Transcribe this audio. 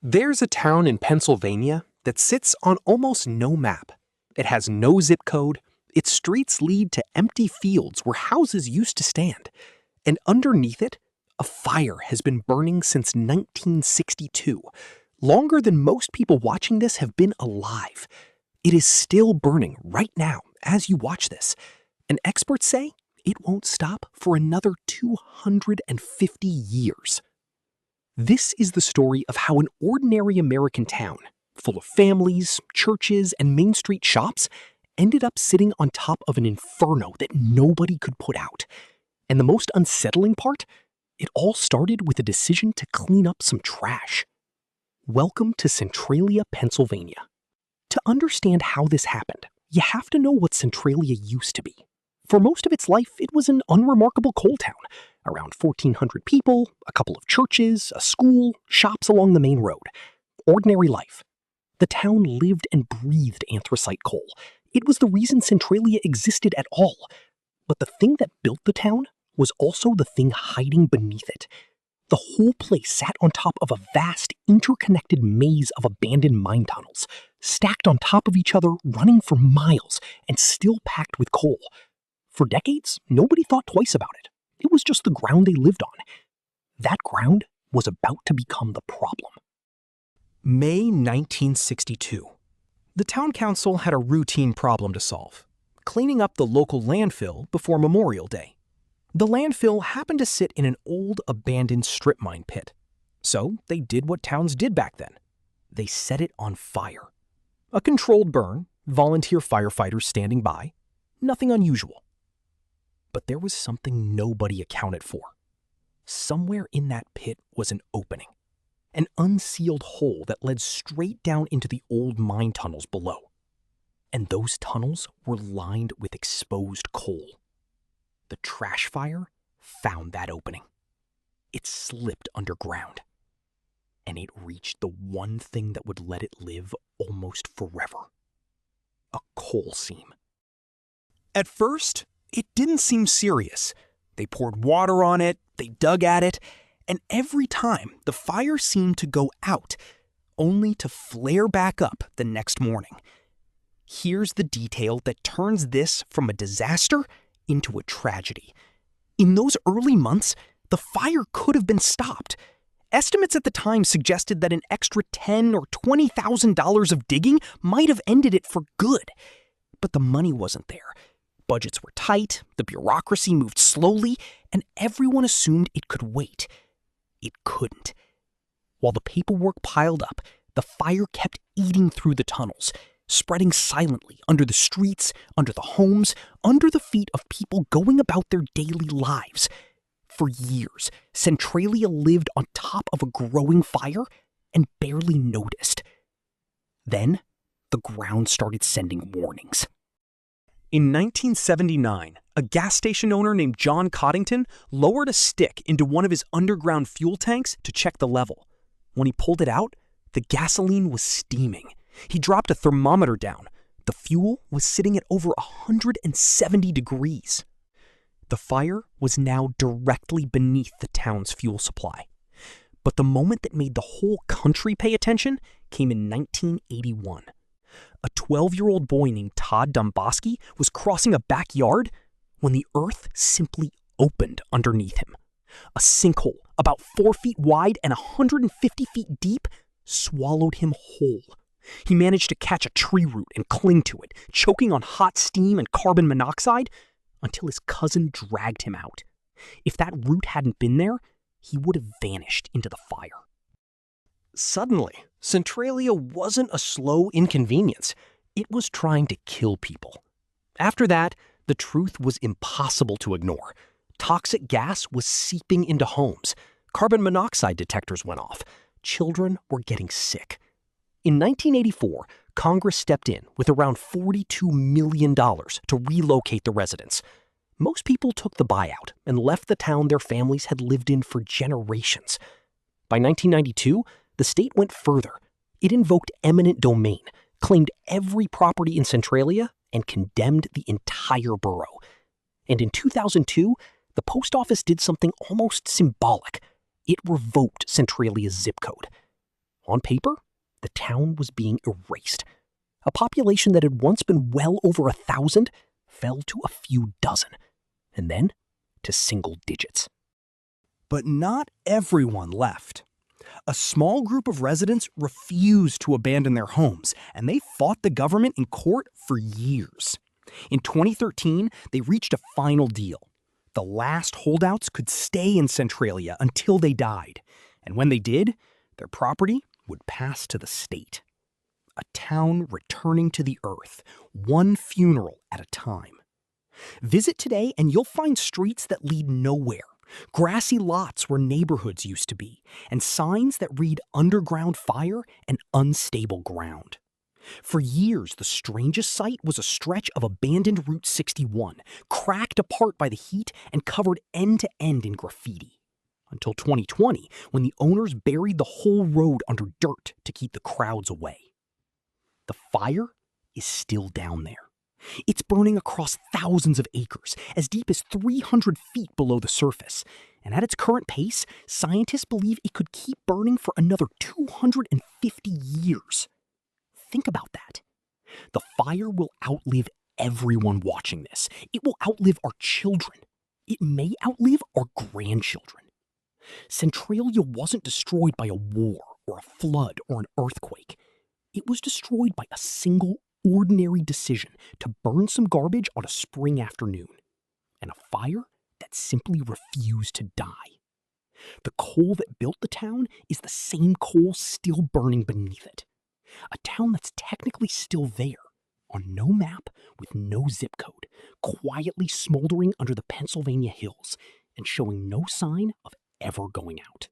There's a town in Pennsylvania that sits on almost no map. It has no zip code. Its streets lead to empty fields where houses used to stand. And underneath it, a fire has been burning since 1962, longer than most people watching this have been alive. It is still burning right now as you watch this. And experts say it won't stop for another 250 years. This is the story of how an ordinary American town, full of families, churches, and Main Street shops, ended up sitting on top of an inferno that nobody could put out. And the most unsettling part? It all started with a decision to clean up some trash. Welcome to Centralia, Pennsylvania. To understand how this happened, you have to know what Centralia used to be. For most of its life, it was an unremarkable coal town. Around 1,400 people, a couple of churches, a school, shops along the main road. Ordinary life. The town lived and breathed anthracite coal. It was the reason Centralia existed at all. But the thing that built the town was also the thing hiding beneath it. The whole place sat on top of a vast, interconnected maze of abandoned mine tunnels, stacked on top of each other, running for miles, and still packed with coal. For decades, nobody thought twice about it. It was just the ground they lived on. That ground was about to become the problem. May 1962. The town council had a routine problem to solve: cleaning up the local landfill before Memorial Day. The landfill happened to sit in an old, abandoned strip mine pit. So they did what towns did back then. They set it on fire. A controlled burn, volunteer firefighters standing by. Nothing unusual. But there was something nobody accounted for. Somewhere in that pit was an opening. An unsealed hole that led straight down into the old mine tunnels below. And those tunnels were lined with exposed coal. The trash fire found that opening. It slipped underground. And it reached the one thing that would let it live almost forever. A coal seam. At first, it didn't seem serious. They poured water on it, they dug at it, and every time the fire seemed to go out, only to flare back up the next morning. Here's the detail that turns this from a disaster into a tragedy. In those early months, the fire could have been stopped. Estimates at the time suggested that an extra $10,000 or $20,000 of digging might have ended it for good. But the money wasn't there. Budgets were tight, the bureaucracy moved slowly, and everyone assumed it could wait. It couldn't. While the paperwork piled up, the fire kept eating through the tunnels, spreading silently under the streets, under the homes, under the feet of people going about their daily lives. For years, Centralia lived on top of a growing fire and barely noticed. Then, the ground started sending warnings. In 1979, a gas station owner named John Coddington lowered a stick into one of his underground fuel tanks to check the level. When he pulled it out, the gasoline was steaming. He dropped a thermometer down. The fuel was sitting at over 170 degrees. The fire was now directly beneath the town's fuel supply. But the moment that made the whole country pay attention came in 1981. A 12-year-old boy named Todd Domboski was crossing a backyard when the earth simply opened underneath him. A sinkhole about 4 feet wide and 150 feet deep swallowed him whole. He managed to catch a tree root and cling to it, choking on hot steam and carbon monoxide until his cousin dragged him out. If that root hadn't been there, he would have vanished into the fire. Suddenly, Centralia wasn't a slow inconvenience. It was trying to kill people. After that, the truth was impossible to ignore. Toxic gas was seeping into homes. Carbon monoxide detectors went off. Children were getting sick. In 1984, Congress stepped in with around $42 million to relocate the residents. Most people took the buyout and left the town their families had lived in for generations. By 1992, the state went further. It invoked eminent domain, claimed every property in Centralia, and condemned the entire borough. And in 2002, the post office did something almost symbolic. It revoked Centralia's zip code. On paper, the town was being erased. A population that had once been well over 1,000 fell to a few dozen, and then to single digits. But not everyone left. A small group of residents refused to abandon their homes, and they fought the government in court for years. In 2013, they reached a final deal. The last holdouts could stay in Centralia until they died, and when they did, their property would pass to the state. A town returning to the earth, one funeral at a time. Visit today and you'll find streets that lead nowhere, grassy lots where neighborhoods used to be, and signs that read underground fire and unstable ground. For years, the strangest sight was a stretch of abandoned Route 61, cracked apart by the heat and covered end to end in graffiti. Until 2020, when the owners buried the whole road under dirt to keep the crowds away. The fire is still down there. It's burning across thousands of acres, as deep as 300 feet below the surface. And at its current pace, scientists believe it could keep burning for another 250 years. Think about that. The fire will outlive everyone watching this. It will outlive our children. It may outlive our grandchildren. Centralia wasn't destroyed by a war or a flood or an earthquake. It was destroyed by a single ordinary decision to burn some garbage on a spring afternoon, and a fire that simply refused to die. The coal that built the town is the same coal still burning beneath it. A town that's technically still there, on no map with no zip code, quietly smoldering under the Pennsylvania hills and showing no sign of ever going out.